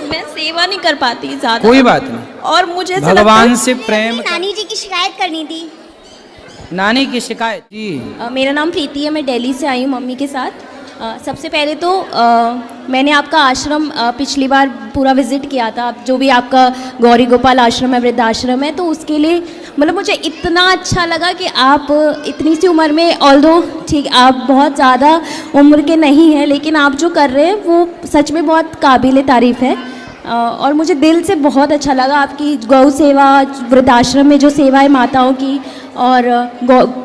मैं सेवा नहीं कर पाती ज्यादा। कोई बात नहीं, और मुझे ऐसा भगवान लगता से प्रेम। नानी जी की शिकायत करनी थी। नानी की शिकायत जी। मेरा नाम प्रीति है, मैं दिल्ली से आई हूँ मम्मी के साथ। सबसे पहले तो मैंने आपका आश्रम पिछली बार पूरा विज़िट किया था, जो भी आपका गौरी गोपाल आश्रम है, वृद्धाश्रम है, तो उसके लिए मतलब मुझे इतना अच्छा लगा कि आप इतनी सी उम्र में, ऑल्दो ठीक आप बहुत ज़्यादा उम्र के नहीं हैं, लेकिन आप जो कर रहे हैं वो सच में बहुत काबिल तारीफ़ है। और मुझे दिल से बहुत अच्छा लगा आपकी गौ सेवा, वृद्धाश्रम में जो सेवा है माताओं की, और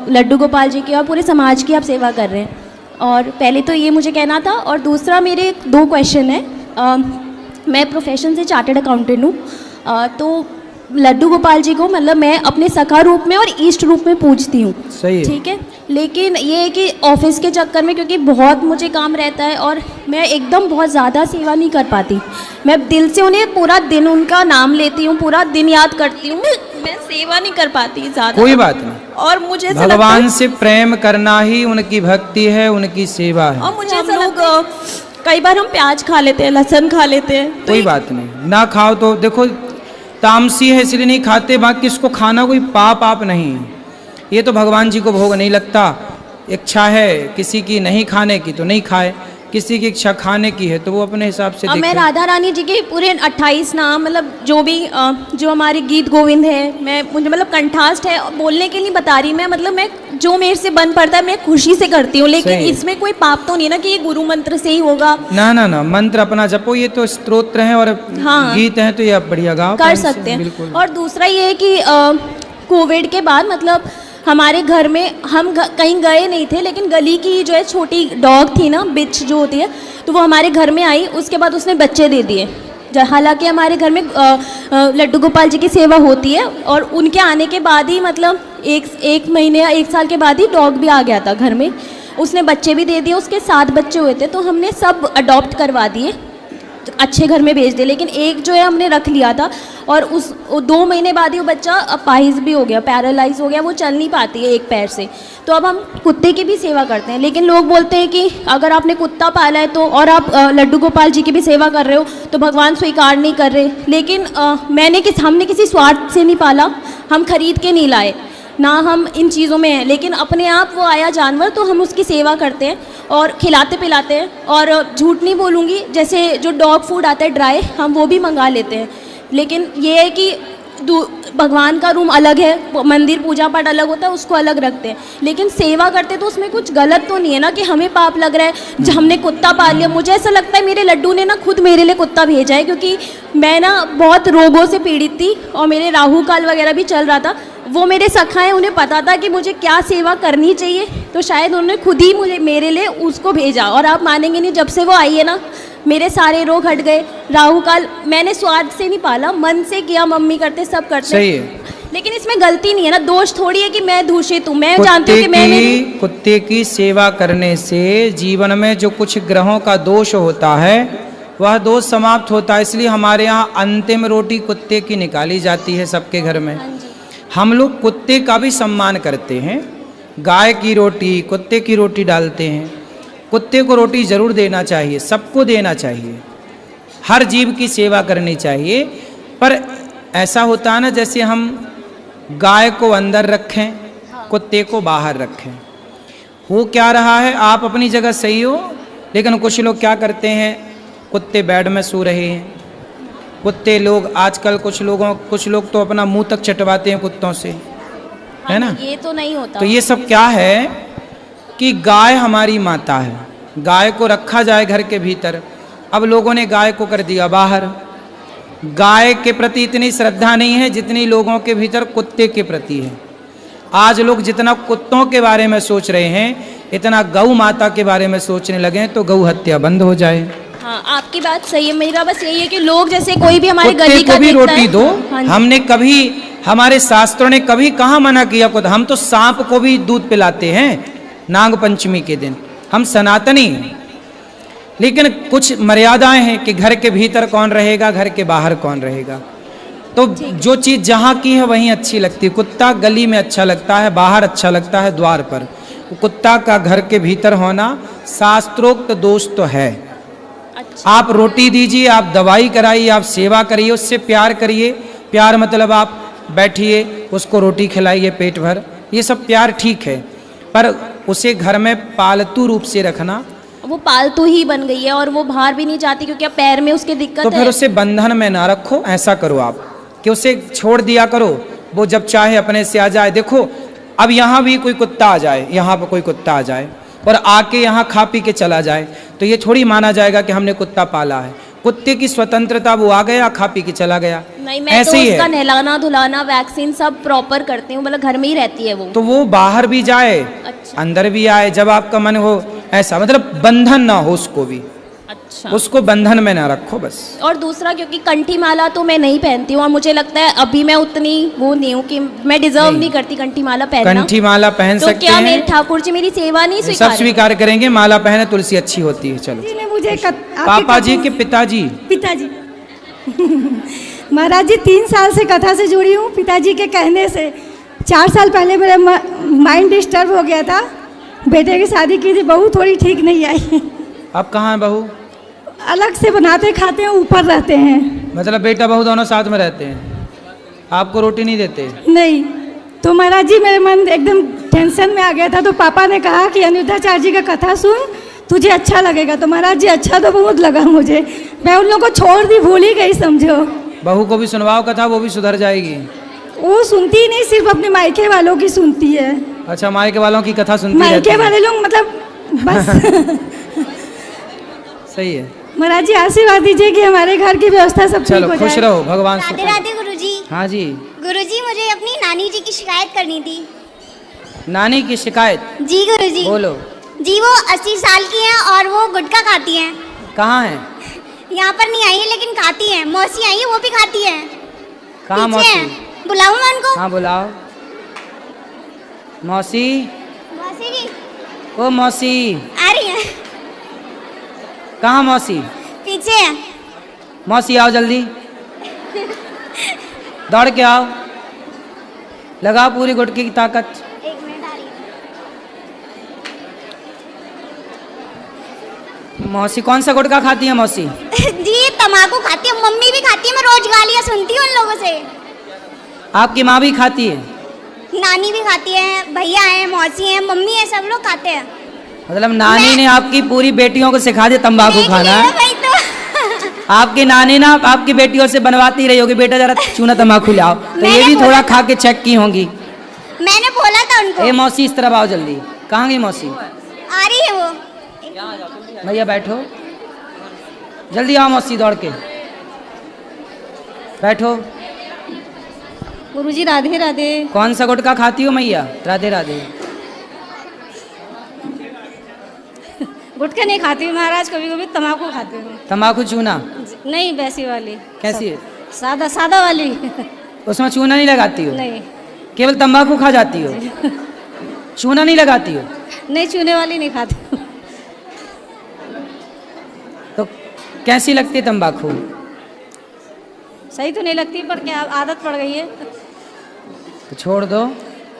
लड्डू गोपाल जी की और पूरे समाज की आप सेवा कर रहे हैं। और पहले तो ये मुझे कहना था, और दूसरा मेरे 2 क्वेश्चन है। मैं प्रोफेशन से चार्टर्ड अकाउंटेंट हूँ, तो लड्डू गोपाल जी को मतलब मैं अपने सखा रूप में और इष्ट रूप में पूजती हूँ, सही है। ठीक है, लेकिन ये है कि ऑफिस के चक्कर में, क्योंकि बहुत मुझे काम रहता है और मैं एकदम बहुत ज़्यादा सेवा नहीं कर पाती। मैं दिल से उन्हें पूरा दिन उनका नाम लेती हूँ, पूरा दिन याद करती हूँ, मैं सेवा नहीं कर पाती ज़्यादा। कोई बात नहीं, और मुझे ऐसा लगता भगवान है, से प्रेम करना ही उनकी भक्ति है, उनकी सेवा है। और मुझे ऐसा लगता है कई बार हम प्याज खा लेते हैं, लहसुन खा लेते हैं, तो कोई बात नहीं, ना खाओ तो देखो तामसी है इसलिए नहीं खाते, बाकी इसको खाना कोई पाप आप नहीं है। ये तो भगवान जी को भोग नहीं लगता। इच्छा है किसी की नहीं खाने की तो नहीं खाए, किसी की इच्छा खाने की है तो वो अपने हिसाब से मैं देखे। राधा रानी जी के पूरे 28 नाम, मतलब जो भी जो हमारे गीत गोविंद है, मैं मुझे मतलब कंठास्ट है, बोलने के लिए बता रही मैं, मतलब मैं जो मेरे से बन पड़ता है मैं खुशी से करती हूँ, लेकिन सही। इसमें कोई पाप तो नहीं ना कि ये गुरु मंत्र से ही होगा। ना ना ना, मंत्र अपना जपो, ये तो स्तोत्र है और हाँ। गीत है, तो ये आप बढ़िया गाओ, कर टाइम से, सकते हैं। बिल्कुल। और दूसरा ये है कि कोविड के बाद मतलब हमारे घर में हम कहीं गए नहीं थे, लेकिन गली की जो है छोटी डॉग थी ना, बिच जो होती है, तो वो हमारे घर में आई, उसके बाद उसने बच्चे दे दिए। हालांकि हमारे घर में लड्डू गोपाल जी की सेवा होती है, और उनके आने के बाद ही मतलब एक महीने या 1 साल के बाद ही डॉग भी आ गया था घर में, उसने बच्चे भी दे दिए, उसके 7 बच्चे हुए थे, तो हमने सब अडॉप्ट करवा दिए, अच्छे घर में भेज दिए, लेकिन एक जो है हमने रख लिया था, और 2 महीने बाद ही वो बच्चा अपाहिज भी हो गया, पैरालाइज हो गया, वो चल नहीं पाती है एक पैर से। तो अब हम कुत्ते की भी सेवा करते हैं, लेकिन लोग बोलते हैं कि अगर आपने कुत्ता पाला है तो, और आप लड्डू गोपाल जी की भी सेवा कर रहे हो तो भगवान स्वीकार नहीं कर रहे। लेकिन हमने किसी स्वार्थ से नहीं पाला, हम खरीद के नहीं लाए, ना हम इन चीज़ों में हैं, लेकिन अपने आप वो आया जानवर तो हम उसकी सेवा करते हैं और खिलाते पिलाते हैं। और झूठ नहीं बोलूँगी, जैसे जो डॉग फूड आता है ड्राई, हम वो भी मंगा लेते हैं, लेकिन ये है कि भगवान का रूम अलग है, मंदिर पूजा पाठ अलग होता है, उसको अलग रखते हैं, लेकिन सेवा करते तो उसमें कुछ गलत तो नहीं है ना कि हमें पाप लग रहा है जब हमने कुत्ता पाल लिया। मुझे ऐसा लगता है मेरे लड्डू ने ना खुद मेरे लिए कुत्ता भेजा है, क्योंकि मैं ना बहुत रोगों से पीड़ित थी और मेरे राहु काल वगैरह भी चल रहा था। वो मेरे सखा हैं, उन्हें पता था कि मुझे क्या सेवा करनी चाहिए, तो शायद उन्होंने खुद ही मेरे लिए उसको भेजा। और आप मानेंगे नहीं, जब से वो आई है ना मेरे सारे रोग हट गए। राहु काल मैंने स्वार्थ से नहीं पाला, मन से किया, मम्मी करते सब करते, सही है। लेकिन इसमें गलती नहीं है ना, दोष थोड़ी है कि मैं दूषित हूँ। मैं जानती हूँ कि मैं कुत्ते की सेवा करने से जीवन में जो कुछ ग्रहों का दोष होता है वह दोष समाप्त होता है। इसलिए हमारे यहाँ अंतिम रोटी कुत्ते की निकाली जाती है सबके घर में। हम लोग कुत्ते का भी सम्मान करते हैं, गाय की रोटी, कुत्ते की रोटी डालते हैं। कुत्ते को रोटी जरूर देना चाहिए, सबको देना चाहिए, हर जीव की सेवा करनी चाहिए। पर ऐसा होता है ना, जैसे हम गाय को अंदर रखें, कुत्ते को बाहर रखें, हो क्या रहा है, आप अपनी जगह सही हो, लेकिन कुछ लोग क्या करते हैं, कुत्ते बेड में सो रहे हैं, कुत्ते लोग आजकल कुछ लोग तो अपना मुंह तक चटवाते हैं कुत्तों से, है ना। ये तो नहीं होता। तो ये सब क्या है कि गाय हमारी माता है, गाय को रखा जाए घर के भीतर। अब लोगों ने गाय को कर दिया बाहर। गाय के प्रति इतनी श्रद्धा नहीं है जितनी लोगों के भीतर कुत्ते के प्रति है। आज लोग जितना कुत्तों के बारे में सोच रहे हैं, इतना गौ माता के बारे में सोचने लगे तो गौ हत्या बंद हो जाए। हाँ, आपकी बात सही है। मेरा बस यही है कि लोग जैसे कोई भी हमारे कुत्ते गली का को भी देखता रोटी है, दो। हाँ जी। हमने कभी, हमारे शास्त्रों ने कभी कहाँ मना किया कुत्ता। हम तो सांप को भी दूध पिलाते हैं नाग पंचमी के दिन, हम सनातनी हैं। लेकिन कुछ मर्यादाएं हैं कि घर के भीतर कौन रहेगा, घर के बाहर कौन रहेगा। तो जो चीज़ जहाँ की है वहीं अच्छी लगती है। कुत्ता गली में अच्छा लगता है, बाहर अच्छा लगता है, द्वार पर। कुत्ता का घर के भीतर होना शास्त्रोक्त दोष तो है, अच्छा। आप रोटी दीजिए, आप दवाई कराइए, आप सेवा करिए, उससे प्यार करिए। प्यार मतलब आप बैठिए, उसको रोटी खिलाइए पेट भर, ये सब प्यार ठीक है, पर उसे घर में पालतू रूप से रखना। वो पालतू ही बन गई है और वो बाहर भी नहीं जाती क्योंकि अब पैर में उसके दिक्कत तो है। फिर उसे बंधन में ना रखो, ऐसा करो आप कि उसे छोड़ दिया करो, वो जब चाहे अपने से आ जाए। देखो अब यहाँ भी कोई कुत्ता आ जाए, यहाँ पर कोई कुत्ता आ जाए और आके यहाँ खा पी के चला जाए, तो ये थोड़ी माना जाएगा कि हमने कुत्ता पाला है। कुत्ते की स्वतंत्रता, वो आ गया खा पी के चला गया। नहीं, मैं तो ऐसे ही उसका है। नहलाना धुलाना वैक्सीन सब प्रॉपर करती हूँ, मतलब घर में ही रहती है वो। तो वो बाहर भी जाए, अच्छा। अंदर भी आए, जब आपका मन हो, ऐसा मतलब बंधन ना हो उसको भी, अच्छा। उसको बंधन में ना रखो बस। और दूसरा, क्योंकि कंठी माला तो मैं नहीं पहनती हूँ और मुझे लगता है अभी मैं उतनी वो नहीं हूँ कि मैं डिजर्व नहीं करती कंठी माला पहनना। कंठी माला पहन तो सकते क्या मेरे हैं, ठाकुर जी मेरी सेवा नहीं सब स्वीकार? स्वीकार करेंगे। माला पहने, तुलसी अच्छी होती है। चलो जी ने मुझे पापा जी के पिताजी, पिताजी महाराज जी 3 साल से कथा से जुड़ी हूँ। पिताजी के कहने से 4 साल पहले मेरा माइंड डिस्टर्ब हो गया था, बेटे की शादी की थी, बहू थोड़ी ठीक नहीं आई। अब कहाँ है बहू? अलग से बनाते खाते हैं, ऊपर रहते हैं। मतलब बेटा बहू दोनों साथ में रहते हैं, आपको रोटी नहीं देते? नहीं, तो महाराज जी मेरे मन एकदम टेंशन में आ गया था, तो पापा ने कहा कि अनिरुद्धाचार्य जी का कथा सुन, तुझे अच्छा लगेगा। तो महाराज जी अच्छा तो बहुत लगा मुझे, मैं उन लोगों को छोड़ दी, भूल ही गई समझो। बहू को भी सुनवाओ कथा, वो भी सुधर जाएगी। वो सुनती ही नहीं, सिर्फ अपने मायके वालों की सुनती है। अच्छा, मायके वालों की कथा सुनती रहती मायके है। वाले लोग मतलब बस सही है। महाराज जी आशीर्वाद दीजिए कि हमारे घर की व्यवस्था सब ठीक चलो हो खुश जाए। रहो, भगवान राधे सुख। राधे गुरुजी। हाँ जी, गुरुजी मुझे अपनी नानी जी की शिकायत करनी थी। नानी की शिकायत? जी गुरुजी। बोलो। जी वो 80 साल की हैं और वो गुटखा खाती हैं। कहाँ है? यहाँ पर नहीं आई है लेकिन खाती हैं। मौसी आई है, वो भी खाती हैं। कहाँ पीछे मौसी? हैं। बुलाऊं मैं उनको? हाँ बुलाओ। मौसी, मौसी जी ओ मौसी, आ रही हैं। कहाँ मौसी? पीछे है। मौसी आओ जल्दी, दौड़ के आओ, लगाओ पूरी गुटकी की ताकत। 1 मिनट आ रही है। मौसी कौन सा गुटखा खाती है मौसी? जी तम्बाकू खाती है, मम्मी भी खाती है, मैं रोज गालियाँ सुनती हूँ उन लोगों से। आपकी माँ भी खाती है? नानी भी खाती है, भैया हैं, मौसी हैं, मम्मी है, सब लोग खाते हैं। मतलब नानी ने आपकी पूरी बेटियों को सिखा दिया तंबाकू देख खाना? लिया भाई तो। आपकी नानी ना आपकी बेटियों से बनवाती रही होगी, बेटा जरा चूना तंबाकू लाओ, तो ये मैंने भी बोला थोड़ा था। खा के चेक की होंगी। मैंने बोला था उनको। ए मौसी इस तरफ आओ जल्दी। कहाँ गई मौसी? आ रही है वो। भैया बैठो, जल्दी आओ मौसी, दौड़ के बैठो। गुरुजी राधे राधे। कौन सा गुटखा खाती हो मैया? राधे राधे। गुटखा नहीं खाती हूँ महाराज, कभी कभी तम्बाकू खाती हूँ। तंबाकू चूना? नहीं वैसी वाली। कैसी है? सादा सादा वाली। उसमें चूना नहीं लगाती हो? नहीं केवल तंबाकू खा जाती हो, चूना नहीं लगाती हो? नहीं, चूने वाली नहीं खाती हूँ। तो कैसी लगती है तंबाकू? सही तो नहीं लगती, पर क्या आदत पड़ गई है। तो छोड़ दो।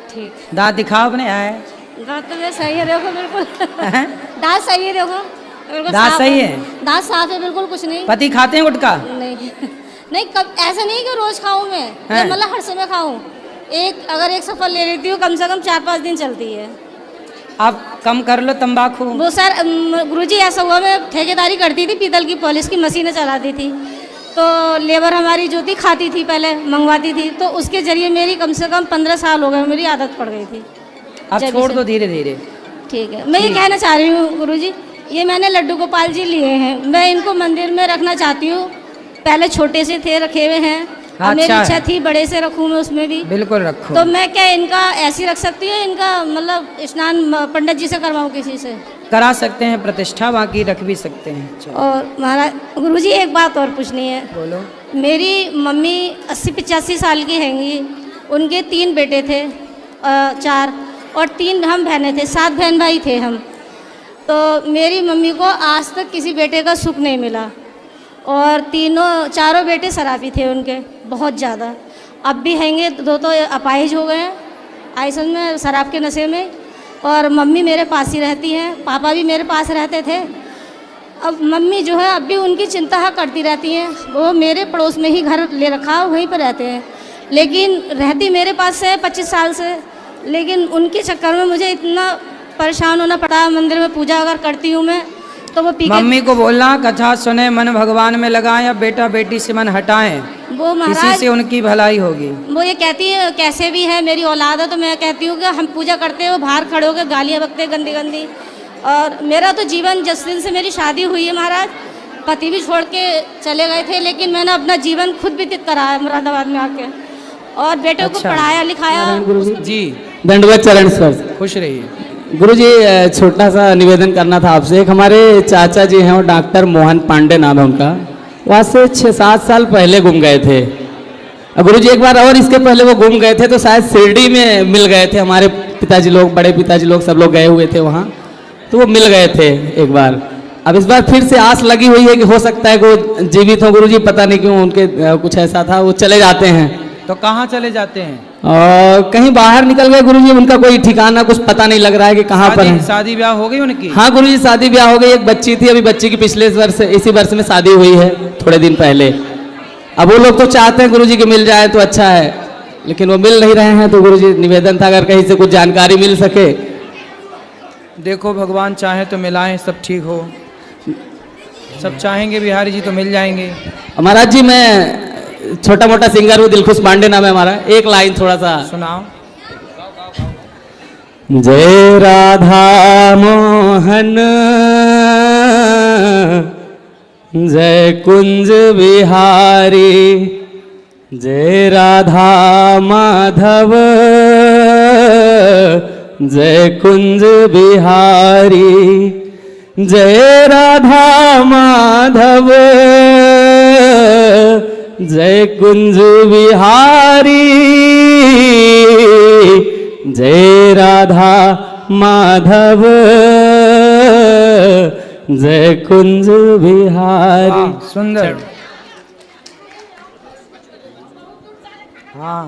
ठीक, दांत दिखाओ अपने। आए दांत तो मेरे सही है, देखो बिल्कुल। हैं? दांत सही है, देखो बिल्कुल दांत साफ सही है? दांत साफ है, बिल्कुल कुछ नहीं। पति खाते हैं गुटखा? नहीं नहीं, कब ऐसा नहीं कि रोज खाऊं मैं, हैं? या मतलब हर समय खाऊं। अगर एक सफल ले लेती हूँ, कम से कम 4-5 दिन चलती है। आप कम कर लो तंबाकू। वो सर गुरुजी ऐसा हुआ, मैं ठेकेदारी करती थी, पीतल की पॉलिश की मशीनें चलाती थी, तो लेबर हमारी जो थी खाती थी, पहले मंगवाती थी, तो उसके जरिए मेरी कम से कम 15 साल हो गए, मेरी आदत पड़ गई थी। आप जब छोड़ से- दो धीरे धीरे। ठीक है, मैं ये कहना चाह रही हूँ गुरुजी, ये मैंने लड्डू गोपाल जी लिए हैं, मैं इनको मंदिर में रखना चाहती हूँ। पहले छोटे से थे, रखे हुए हैं, हाँ, और मेरी अच्छा इच्छा है। थी बड़े से रखूँ मैं उसमें भी। बिल्कुल रखो। तो मैं क्या इनका ऐसी रख सकती हूँ, इनका मतलब स्नान पंडित जी से करवाऊँ किसी से? करा सकते हैं प्रतिष्ठा, बाकी रख भी सकते हैं। चलो और महाराज गुरुजी एक बात और पूछनी है। बोलो। मेरी मम्मी 80-85 साल की हैंगी, उनके 3 बेटे थे, 4 और 3 हम बहनें थे, 7 बहन भाई थे हम। तो मेरी मम्मी को आज तक किसी बेटे का सुख नहीं मिला, और चारों बेटे शराबी थे उनके, बहुत ज़्यादा। अब भी हैंगे, 2 तो अपाहिज हो गए हैं आइसन में, शराब के नशे में। और मम्मी मेरे पास ही रहती हैं, पापा भी मेरे पास रहते थे। अब मम्मी जो है अब भी उनकी चिंता करती रहती हैं। वो मेरे पड़ोस में ही घर ले रखा है, वहीं पर रहते हैं, लेकिन रहती मेरे पास है 25 साल से, लेकिन उनके चक्कर में मुझे इतना परेशान होना पड़ा है। मंदिर में पूजा अगर करती हूँ मैं तो वो पी के मम्मी को बोलना कथा सुने मन भगवान में लगाएं, या बेटा बेटी से मन हटाएं, वो इसी महाराज से उनकी भलाई होगी। वो ये कहती है कैसे भी है मेरी औलाद है, तो मैं कहती हूँ कि हम पूजा करते हैं, वो बाहर खड़े होकर गालियाँ बकते हैं गंदी गंदी। और मेरा तो जीवन जिस दिन से मेरी शादी हुई है महाराज, पति भी छोड़ के चले गए थे, लेकिन मैंने अपना जीवन खुद व्यतीत करा है मुरादाबाद में आके, और बेटे को अच्छा। पढ़ाया लिखाया। जी दंडवत चरण स्पर्श। खुश रहिए। गुरुजी, छोटा सा निवेदन करना था आपसे। एक हमारे चाचा जी हैं, वो डॉक्टर मोहन पांडे नाम है उनका, वहाँ से 6-7 साल पहले गुम गए थे। गुरुजी एक बार और इसके पहले वो गुम गए थे, तो शायद शिरडी में मिल गए थे। हमारे पिताजी लोग, बड़े पिताजी लोग, सब लोग गए हुए थे वहाँ, तो वो मिल गए थे एक बार। अब इस बार फिर से आस लगी हुई है कि हो सकता है कि वो जीवित हो। गुरुजी पता नहीं क्यों उनके कुछ ऐसा था, वो चले जाते हैं। तो कहाँ चले जाते हैं? और कहीं बाहर निकल गए गुरुजी, उनका कोई ठिकाना कुछ पता नहीं लग रहा है कि कहाँ पर है। शादी ब्याह हो गई उनकी? हाँ गुरुजी, शादी ब्याह हो गई। एक बच्ची थी, अभी बच्ची की पिछले वर्ष, इसी वर्ष में शादी हुई है, थोड़े दिन पहले। अब वो लोग तो चाहते हैं गुरुजी कि मिल जाए तो अच्छा है, लेकिन वो मिल नहीं रहे हैं। तो गुरुजी निवेदन था अगर कहीं से कुछ जानकारी मिल सके। देखो भगवान चाहे तो मिलाएं, सब ठीक हो। सब चाहेंगे बिहारी जी तो मिल जाएंगे। महाराज जी, मैं छोटा मोटा सिंगर हूँ, दिलखुश पांडे नाम है हमारा। एक लाइन थोड़ा सा सुनाओ। जय राधा मोहन जय कुंज बिहारी, जय राधा माधव जय कुंज बिहारी, जय राधा माधव जय कुंज बिहारी, जय राधा माधव जय कुंज बिहारी। सुंदर। हाँ।